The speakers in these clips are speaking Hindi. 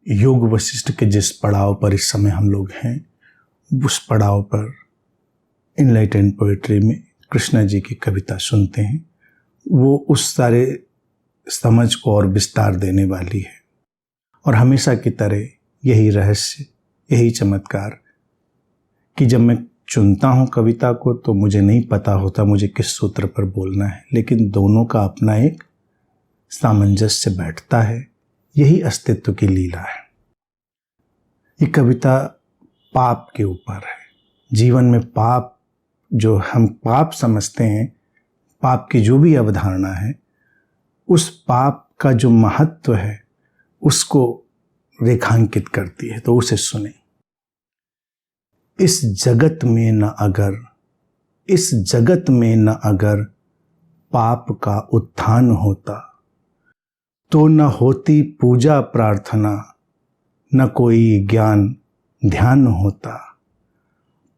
योग वशिष्ठ के जिस पड़ाव पर इस समय हम लोग हैं, उस पड़ाव पर इनलाइटेंड पोएट्री में कृष्णा जी की कविता सुनते हैं। वो उस सारे समझ को और विस्तार देने वाली है। और हमेशा की तरह यही रहस्य, यही चमत्कार कि जब मैं चुनता हूँ कविता को तो मुझे नहीं पता होता मुझे किस सूत्र पर बोलना है, लेकिन दोनों का अपना एक सामंजस्य बैठता है। यही अस्तित्व की लीला है। ये कविता पाप के ऊपर है। जीवन में पाप, जो हम पाप समझते हैं, पाप की जो भी अवधारणा है, उस पाप का जो महत्व है उसको रेखांकित करती है। तो उसे सुने। इस जगत में न अगर पाप का उत्थान होता तो न होती पूजा प्रार्थना, न कोई ज्ञान ध्यान होता।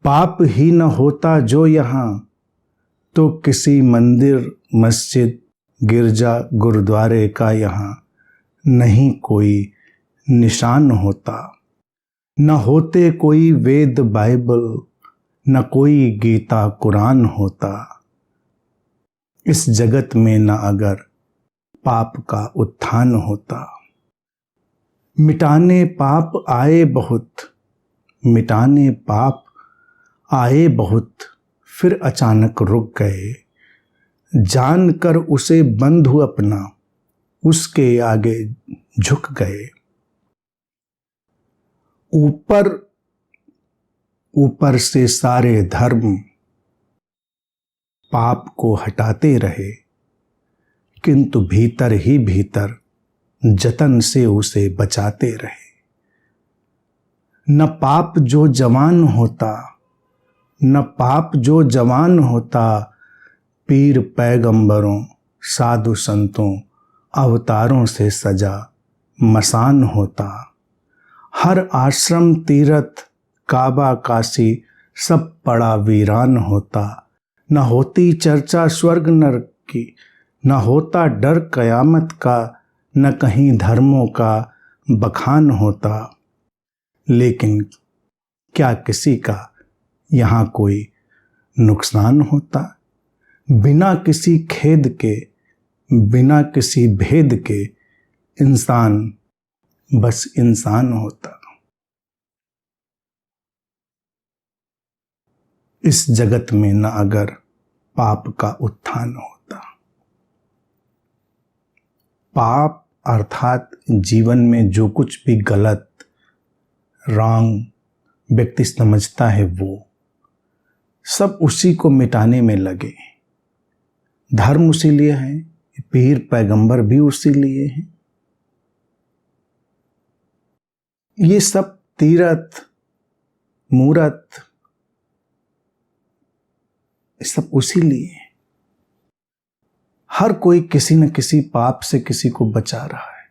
पाप ही न होता जो यहाँ, तो किसी मंदिर मस्जिद गिरजा गुरुद्वारे का यहाँ नहीं कोई निशान होता। न होते कोई वेद बाइबल, न कोई गीता कुरान होता। इस जगत में न अगर पाप का उत्थान होता। मिटाने पाप आए बहुत, फिर अचानक रुक गए। जानकर उसे बंधु अपना, उसके आगे झुक गए। ऊपर से सारे धर्म पाप को हटाते रहे, किंतु भीतर ही भीतर जतन से उसे बचाते रहे। न पाप जो जवान होता, पीर पैगंबरों साधु संतों अवतारों से सजा मसान होता। हर आश्रम तीरथ काबा काशी सब पड़ा वीरान होता। न होती चर्चा स्वर्ग नरक की, न होता डर कयामत का, न कहीं धर्मों का बखान होता। लेकिन क्या किसी का यहाँ कोई नुकसान होता? बिना किसी खेद के, बिना किसी भेद के, इंसान बस इंसान होता। इस जगत में न अगर पाप का उत्थान होता। पाप अर्थात जीवन में जो कुछ भी गलत, रॉन्ग व्यक्ति समझता है, वो सब उसी को मिटाने में लगे। धर्म उसी लिए है, पीर पैगंबर भी उसी लिए हैं। ये सब तीरथ मूरत सब उसी लिए है। हर कोई किसी न किसी पाप से किसी को बचा रहा है।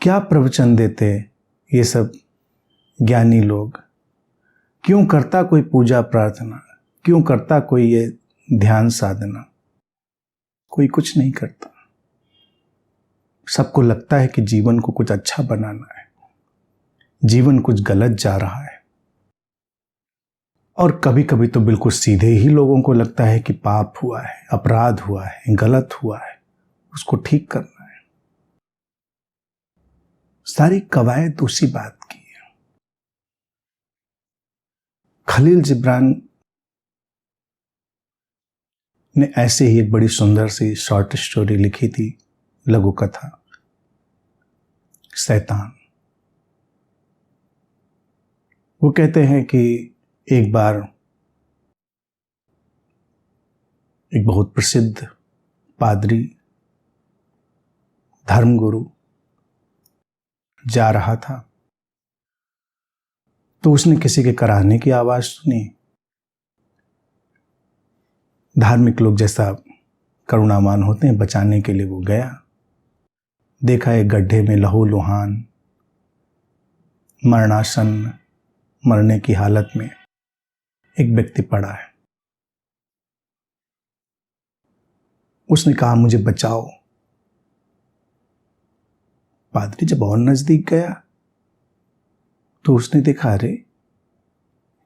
क्या प्रवचन देते ये सब ज्ञानी लोग? क्यों करता कोई पूजा प्रार्थना? क्यों करता कोई ये ध्यान साधना? कोई कुछ नहीं करता। सबको लगता है कि जीवन को कुछ अच्छा बनाना है, जीवन कुछ गलत जा रहा है। और कभी कभी तो बिल्कुल सीधे ही लोगों को लगता है कि पाप हुआ है, अपराध हुआ है, गलत हुआ है, उसको ठीक करना है। सारी कवायद उसी बात की है। खलील जिब्रान ने ऐसे ही एक बड़ी सुंदर सी शॉर्ट स्टोरी लिखी थी, लघु कथा, शैतान। वो कहते हैं कि एक बार एक बहुत प्रसिद्ध पादरी, धर्मगुरु जा रहा था, तो उसने किसी के कराहने की आवाज सुनी। धार्मिक लोग जैसा करुणावान होते हैं, बचाने के लिए वो गया। देखा एक गड्ढे में लहूलुहान, मरणासन, मरने की हालत में एक व्यक्ति पड़ा है। उसने कहा, मुझे बचाओ। पादरी जब और नजदीक गया तो उसने देखा, अरे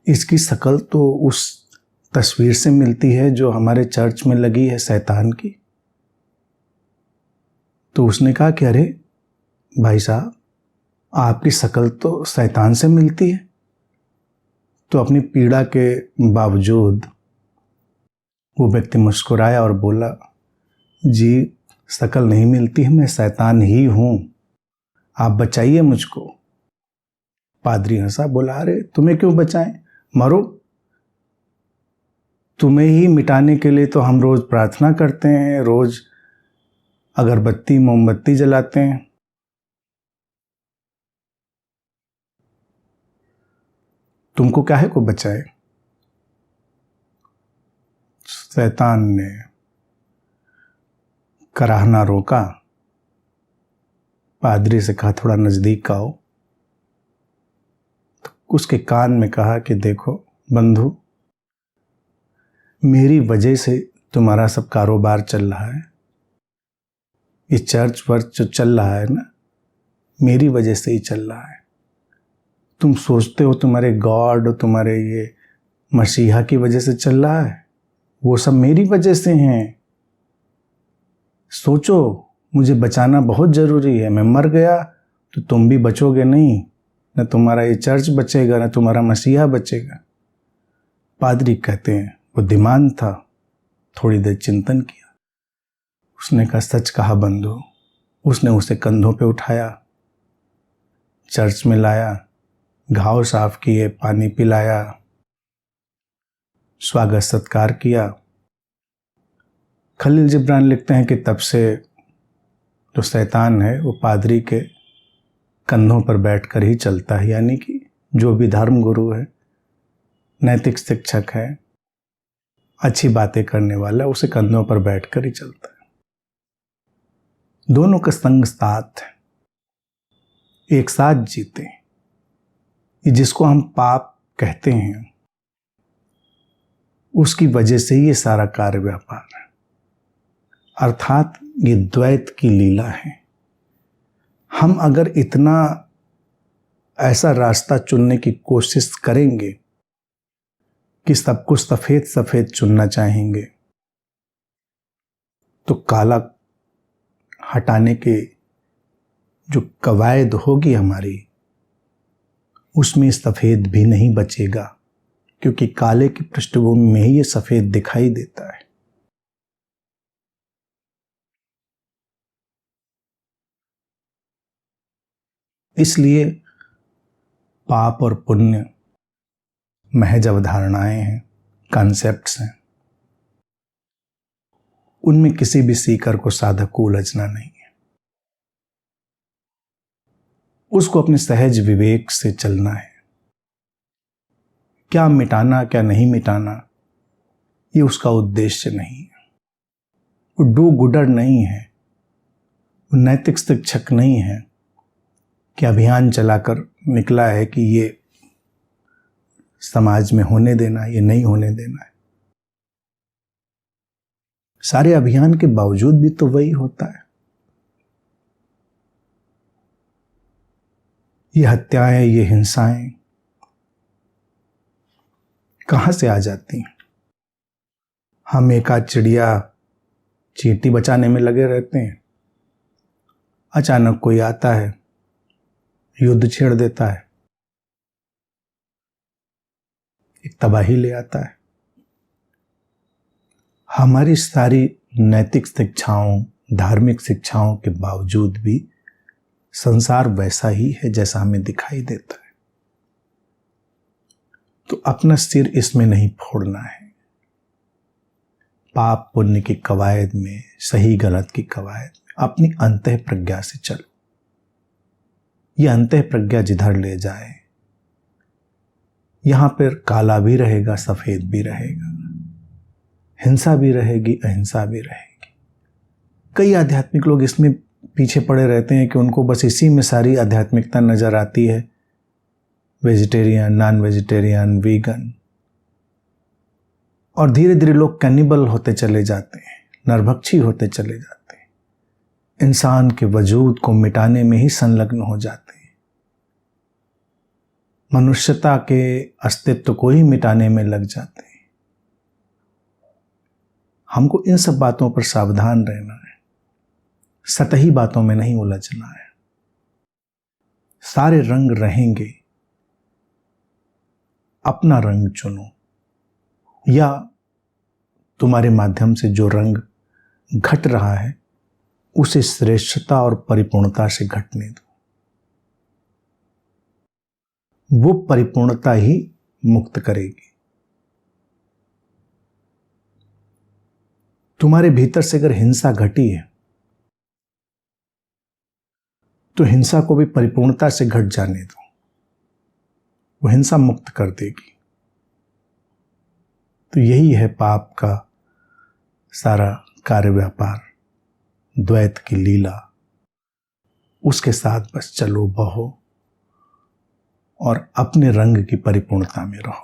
इसकी शक्ल तो उस तस्वीर से मिलती है जो हमारे चर्च में लगी है शैतान की। तो उसने कहा कि अरे भाई साहब, आपकी शक्ल तो शैतान से मिलती है। तो अपनी पीड़ा के बावजूद वो व्यक्ति मुस्कुराया और बोला, जी शक्ल नहीं मिलती है, मैं शैतान ही हूं, आप बचाइए मुझको। पादरी हंसा, बोला, अरे तुम्हें क्यों बचाएं, मरो। तुम्हें ही मिटाने के लिए तो हम रोज प्रार्थना करते हैं, रोज अगरबत्ती मोमबत्ती जलाते हैं। तुमको क्या है को बचाए। शैतान ने कराहना रोका, पादरी से कहा थोड़ा नजदीक आओ। तो उसके कान में कहा कि देखो बंधु, मेरी वजह से तुम्हारा सब कारोबार चल रहा है, ये चर्च वर्च जो चल रहा है ना, मेरी वजह से ही चल रहा है। तुम सोचते हो तुम्हारे गॉड, तुम्हारे ये मसीहा की वजह से चल रहा है, वो सब मेरी वजह से हैं। सोचो, मुझे बचाना बहुत जरूरी है। मैं मर गया तो तुम भी बचोगे नहीं, न तुम्हारा ये चर्च बचेगा, न तुम्हारा मसीहा बचेगा। पादरी कहते हैं बुद्धिमान था, थोड़ी देर चिंतन किया, उसने कहा सच कहा बंधु। उसने उसे कंधों पे उठाया, चर्च में लाया, घाव साफ किए, पानी पिलाया, स्वागत सत्कार किया। खलील जिब्रान लिखते हैं कि तब से जो शैतान है वो पादरी के कंधों पर बैठकर ही चलता है, यानी कि जो भी धर्म गुरु है, नैतिक शिक्षक है, अच्छी बातें करने वाला, उसे कंधों पर बैठकर ही चलता है। दोनों का संग साथ है, एक साथ जीते। ये जिसको हम पाप कहते हैं, उसकी वजह से ये सारा कार्य व्यापार है, अर्थात ये द्वैत की लीला है। हम अगर इतना ऐसा रास्ता चुनने की कोशिश करेंगे कि सब कुछ सफेद सफेद चुनना चाहेंगे, तो काला हटाने के जो कवायद होगी हमारी, उसमें सफेद भी नहीं बचेगा, क्योंकि काले की पृष्ठभूमि में ही ये सफेद दिखाई देता है। इसलिए पाप और पुण्य महज अवधारणाएं हैं, कॉन्सेप्ट्स हैं। उनमें किसी भी सीकर को साधक को उलझना नहीं है, उसको अपने सहज विवेक से चलना है। क्या मिटाना क्या नहीं मिटाना, ये उसका उद्देश्य नहीं है। वो डू गुडर नहीं है, वो नैतिक शिक्षक नहीं है कि अभियान चलाकर निकला है कि ये समाज में होने देना, ये नहीं होने देना है। सारे अभियान के बावजूद भी तो वही होता है। ये हत्याएं, ये हिंसाएं कहां से आ जाती हैं? हम एक आध चिड़िया चींटी बचाने में लगे रहते हैं, अचानक कोई आता है, युद्ध छेड़ देता है, एक तबाही ले आता है। हमारी सारी नैतिक शिक्षाओं, धार्मिक शिक्षाओं के बावजूद भी संसार वैसा ही है जैसा हमें दिखाई देता है। तो अपना सिर इसमें नहीं फोड़ना है। पाप पुण्य की कवायद में, सही गलत की कवायद में अपनी अंतः प्रज्ञा से चलो। ये अंतः प्रज्ञा जिधर ले जाए, यहां पर काला भी रहेगा, सफेद भी रहेगा, हिंसा भी रहेगी, अहिंसा भी रहेगी। कई आध्यात्मिक लोग इसमें पीछे पड़े रहते हैं कि उनको बस इसी में सारी आध्यात्मिकता नजर आती है, वेजिटेरियन, नॉन वेजिटेरियन, वीगन, और धीरे धीरे लोग कैनिबल होते चले जाते हैं, नरभक्षी होते चले जाते हैं। इंसान के वजूद को मिटाने में ही संलग्न हो जाते हैं, मनुष्यता के अस्तित्व को ही मिटाने में लग जाते हैं। हमको इन सब बातों पर सावधान रहना है, सतही बातों में नहीं उलझना है। सारे रंग रहेंगे, अपना रंग चुनो, या तुम्हारे माध्यम से जो रंग घट रहा है उसे श्रेष्ठता और परिपूर्णता से घटने दो। वो परिपूर्णता ही मुक्त करेगी। तुम्हारे भीतर से अगर हिंसा घटी है तो हिंसा को भी परिपूर्णता से घट जाने दो, वो हिंसा मुक्त कर देगी। तो यही है पाप का सारा कार्य व्यापार, द्वैत की लीला। उसके साथ बस चलो बहो और अपने रंग की परिपूर्णता में रहो।